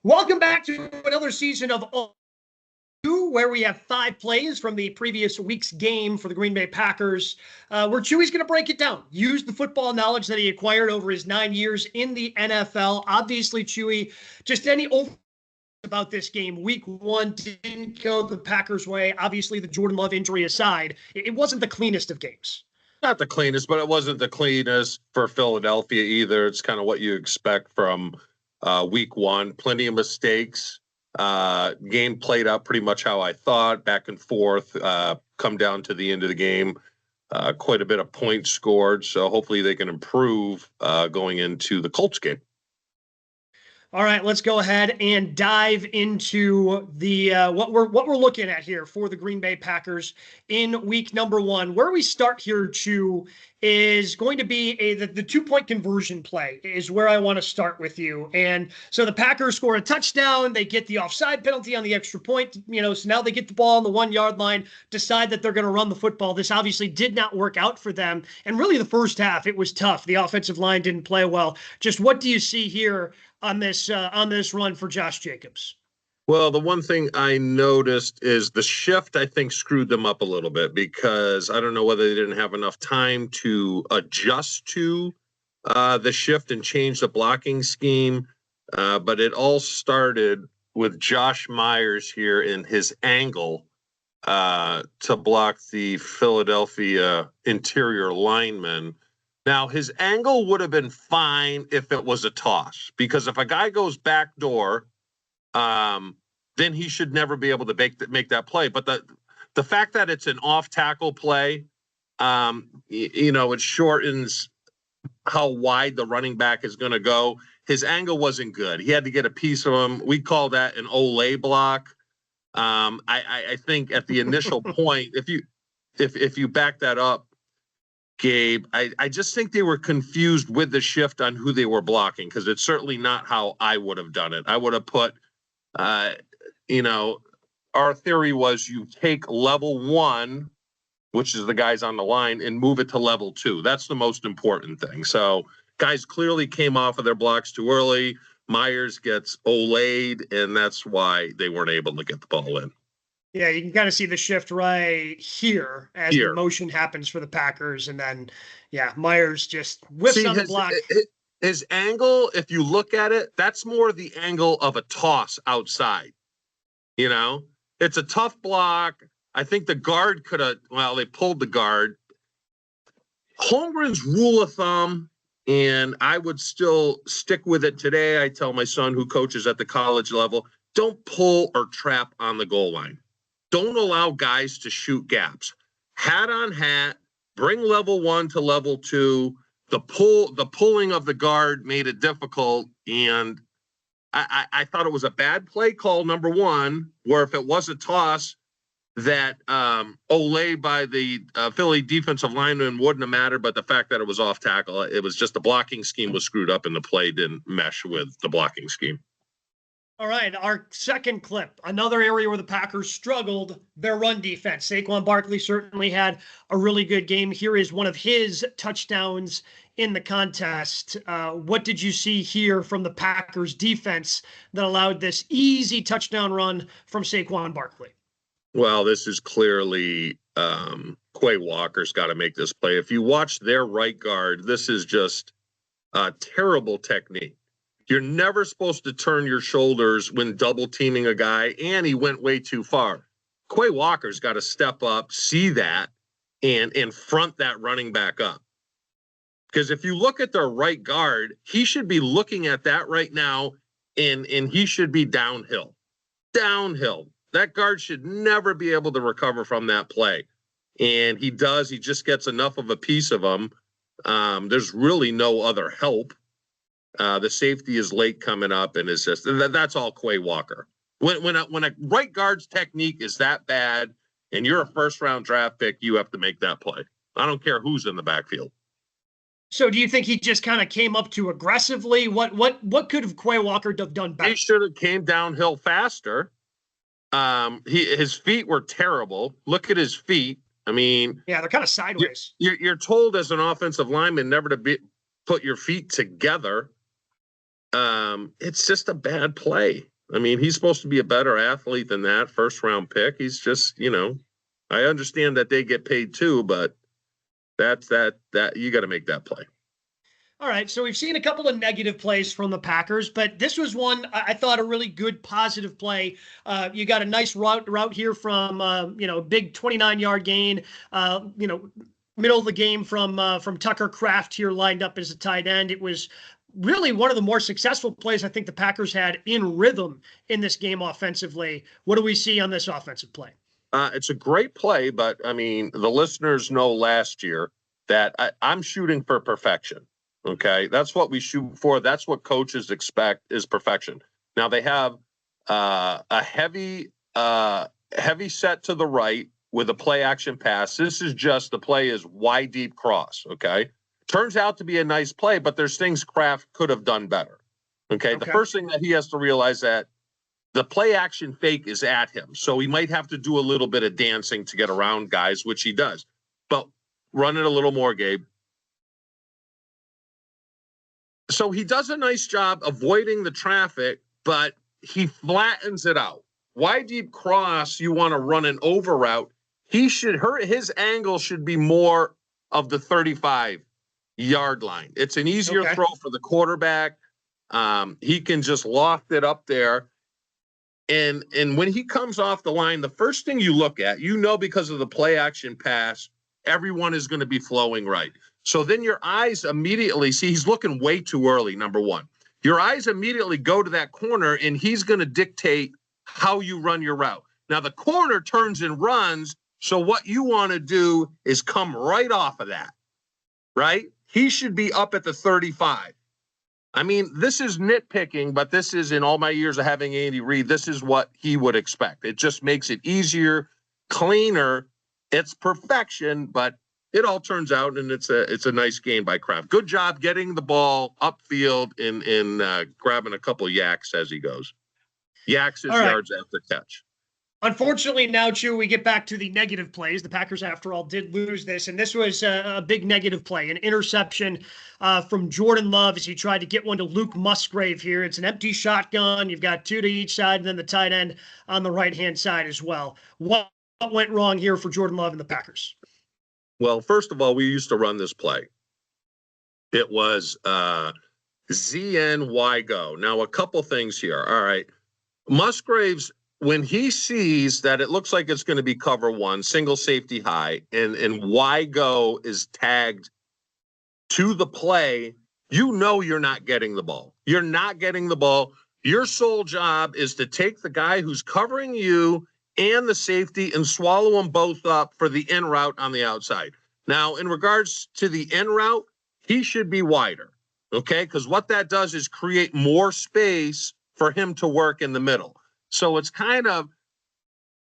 Welcome back to another season of All Two, where we have 5 plays from the previous week's game for the Green Bay Packers, where Chewy's going to break it down. Use the football knowledge that he acquired over his 9 years in the NFL. Obviously, Chewy, just any over about this game. Week one didn't go the Packers' way. Obviously, the Jordan Love injury aside, it wasn't the cleanest of games. Not the cleanest, but it wasn't the cleanest for Philadelphia either. It's kind of what you expect from week one. Plenty of mistakes. Game played out pretty much how I thought, back and forth, come down to the end of the game. Quite a bit of points scored, so hopefully they can improve going into the Colts game. All right, let's go ahead and dive into the what we're looking at here for the Green Bay Packers in week number one. Where we start here, Chew, is going to be the 2-point conversion play is where I want to start with you. And so the Packers score a touchdown, they get the offside penalty on the extra point, so now they get the ball on the 1-yard line, decide that they're going to run the football. This obviously did not work out for them. And really the first half, it was tough. The offensive line didn't play well. Just what do you see here on this run for Josh Jacobs? Well, the one thing I noticed is the shift, I think, screwed them up a little bit because I don't know whether they didn't have enough time to adjust to the shift and change the blocking scheme. But it all started with Josh Myers here in his angle to block the Philadelphia interior lineman. Now, his angle would have been fine if it was a toss, because if a guy goes backdoor, then he should never be able to make that play. But the fact that it's an off tackle play, it shortens how wide the running back is going to go. His angle wasn't good. He had to get a piece of him. We call that an Olay block. I think at the initial point, if you back that up, Gabe, I just think they were confused with the shift on who they were blocking, because it's certainly not how I would have done it. I would have put, our theory was you take level one, which is the guys on the line, and move it to level two. That's the most important thing. So guys clearly came off of their blocks too early. Myers gets Olayed, and that's why they weren't able to get the ball in. Yeah, you can kind of see the shift right here as the motion happens for the Packers. And then, Myers just whiffs on the block. His angle, if you look at it, that's more the angle of a toss outside. It's a tough block. I think the guard could have, they pulled the guard. Holmgren's rule of thumb, and I would still stick with it today. I tell my son, who coaches at the college level, don't pull or trap on the goal line. Don't allow guys to shoot gaps. Hat on hat, bring level one to level two. The pulling of the guard made it difficult, and I thought it was a bad play call, number one, where if it was a toss, that Olay by the Philly defensive lineman wouldn't have mattered, but the fact that it was off tackle, it was just the blocking scheme was screwed up and the play didn't mesh with the blocking scheme. All right, our second clip, another area where the Packers struggled, their run defense. Saquon Barkley certainly had a really good game. Here is one of his touchdowns in the contest. What did you see here from the Packers defense that allowed this easy touchdown run from Saquon Barkley? Well, this is clearly Quay Walker's got to make this play. If you watch their right guard, this is just a terrible technique. You're never supposed to turn your shoulders when double teaming a guy, and he went way too far. Quay Walker's got to step up, see that, and front that running back up. Because if you look at their right guard, he should be looking at that right now, and he should be downhill. Downhill. That guard should never be able to recover from that play. And he does. He just gets enough of a piece of him. There's really no other help. The safety is late coming up, and it's just that's all Quay Walker. When a right guard's technique is that bad, and you're a first-round draft pick, you have to make that play. I don't care who's in the backfield. So, do you think he just kind of came up too aggressively? What could have Quay Walker have done better? He should have came downhill faster. His feet were terrible. Look at his feet. I mean, yeah, they're kind of sideways. You're told as an offensive lineman never to put your feet together. It's just a bad play. I mean, he's supposed to be a better athlete than that first round pick. He's just, I understand that they get paid too, but that you got to make that play. All right, so we've seen a couple of negative plays from the Packers, but this was one I thought a really good positive play. You got a nice route here from big 29-yard gain. Middle of the game from Tucker Kraft here lined up as a tight end. It was really one of the more successful plays I think the Packers had in rhythm in this game offensively. What do we see on this offensive play? It's a great play, but I mean, the listeners know last year that I'm shooting for perfection. Okay, that's what we shoot for. That's what coaches expect is perfection. Now they have a heavy set to the right with a play action pass. This is just the play is wide deep cross. Okay, turns out to be a nice play, but there's things Kraft could have done better. Okay, the first thing that he has to realize that the play action fake is at him, so he might have to do a little bit of dancing to get around guys, which he does. But run it a little more, Gabe. So he does a nice job avoiding the traffic, but he flattens it out. Wide deep cross, you want to run an over route. His angle should be more of the 35-yard line. It's an easier throw for the quarterback. He can just loft it up there. And when he comes off the line, the first thing you look at, because of the play action pass, everyone is going to be flowing right. So then your eyes immediately see he's looking way too early, number one. Your eyes immediately go to that corner, and he's going to dictate how you run your route. Now, the corner turns and runs, so what you want to do is come right off of that, right? He should be up at the 35. I mean, this is nitpicking, but this is, in all my years of having Andy Reid, this is what he would expect. It just makes it easier, cleaner. It's perfection, but it all turns out, and it's a nice game by Kraft. Good job getting the ball upfield and grabbing a couple yaks as he goes. Yaks is yards after catch. Unfortunately, now, Chew, we get back to the negative plays. The Packers, after all, did lose this, and this was a big negative play, an interception from Jordan Love as he tried to get one to Luke Musgrave here. It's an empty shotgun. You've got two to each side, and then the tight end on the right-hand side as well. What went wrong here for Jordan Love and the Packers? Well, first of all, we used to run this play. It was ZNY go. Now, a couple things here. All right. Musgraves, when he sees that it looks like it's going to be cover one, single safety high, and Y go is tagged to the play, you're not getting the ball. You're not getting the ball. Your sole job is to take the guy who's covering you and the safety and swallow them both up for the in route on the outside. Now, in regards to the in route, he should be wider, okay? Because what that does is create more space for him to work in the middle. So it's kind of,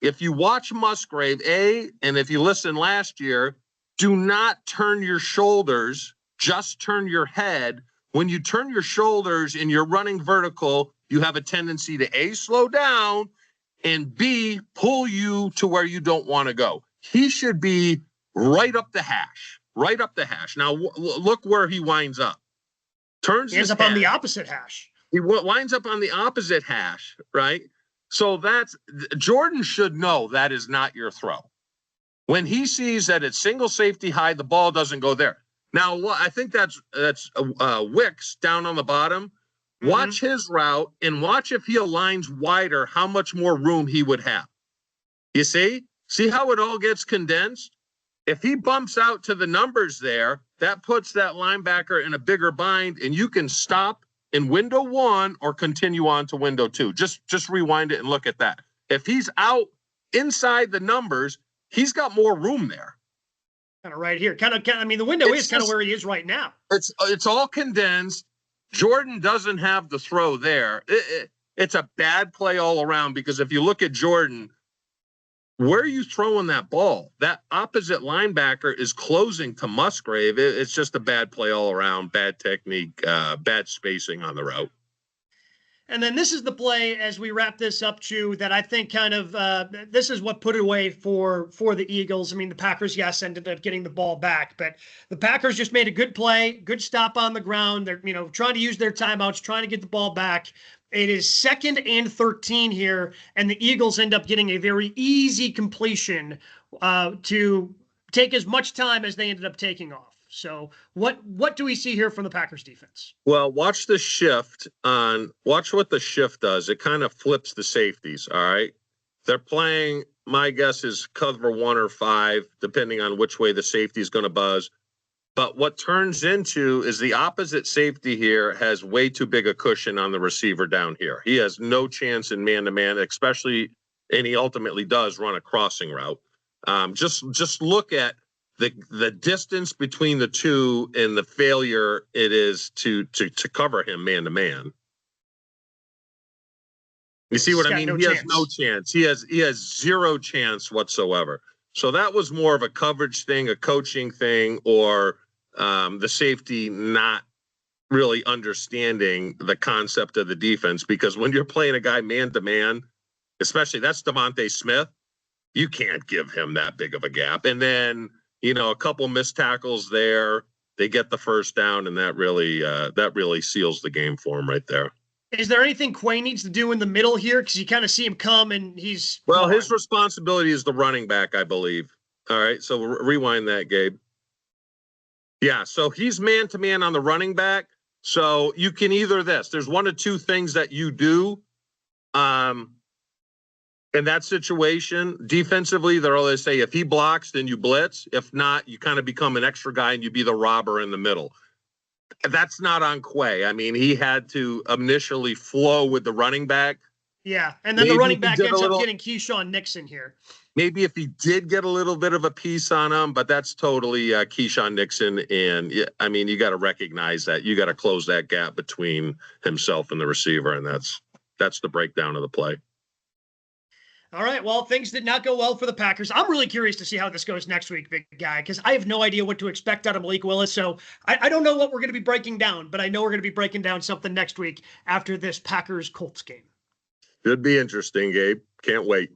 if you watch Musgrave, and if you listen last year, do not turn your shoulders, just turn your head. When you turn your shoulders and you're running vertical, you have a tendency to A, slow down, and B, pull you to where you don't want to go. He should be right up the hash. Now, look where he winds up. He ends up on the opposite hash. He winds up on the opposite hash, right? So Jordan should know that is not your throw. When he sees that it's single safety high, the ball doesn't go there. Now, I think that's Wicks down on the bottom. Watch his route and watch if he aligns wider, how much more room he would have. You see how it all gets condensed? If he bumps out to the numbers there, that puts that linebacker in a bigger bind, and you can stop in window one or continue on to window two. Just rewind it and look at that. If he's out inside the numbers, he's got more room there. Kind of right here. The window is kind of where he is right now. It's all condensed. Jordan doesn't have the throw there. It's a bad play all around, because if you look at Jordan, where are you throwing that ball? That opposite linebacker is closing to Musgrave. It's just a bad play all around, bad technique, bad spacing on the route. And then this is the play as we wrap this up, Chew, that I think kind of this is what put it away for the Eagles. I mean, the Packers, yes, ended up getting the ball back, but the Packers just made a good play, good stop on the ground. They're trying to use their timeouts, trying to get the ball back. It is 2nd and 13 here, and the Eagles end up getting a very easy completion to take as much time as they ended up taking off. So what do we see here from the Packers defense? Well, watch the shift watch what the shift does. It kind of flips the safeties. All right. They're playing, my guess is cover 1 or 5, depending on which way the safety is going to buzz. But what turns into is the opposite safety here has way too big a cushion on the receiver down here. He has no chance in man-to-man, especially, and he ultimately does run a crossing route. Just look at the distance between the two and the failure it is to cover him man-to-man. You see what I mean? He has no chance. He has 0 chance whatsoever. So that was more of a coverage thing, a coaching thing, or the safety not really understanding the concept of the defense. Because when you're playing a guy man-to-man, especially that's Devontae Smith, you can't give him that big of a gap. And then, a couple missed tackles there, they get the first down, and that really seals the game for him right there. Is there anything Quay needs to do in the middle here? Because you kind of see him come and he's well, his responsibility is the running back, I believe. All right, so rewind that, Gabe. Yeah, so he's man-to-man on the running back. So you can there's 1 of 2 things that you do. In that situation, defensively, they're always say if he blocks, then you blitz. If not, you kind of become an extra guy and you be the robber in the middle. That's not on Quay. I mean, he had to initially flow with the running back. Yeah, and then the running back ends up getting Keyshawn Nixon here. Maybe if he did get a little bit of a piece on him, but that's totally Keyshawn Nixon. And I mean, you got to recognize that. You got to close that gap between himself and the receiver, and that's the breakdown of the play. All right, well, things did not go well for the Packers. I'm really curious to see how this goes next week, big guy, because I have no idea what to expect out of Malik Willis. So I don't know what we're going to be breaking down, but I know we're going to be breaking down something next week after this Packers-Colts game. Should be interesting, Gabe. Can't wait.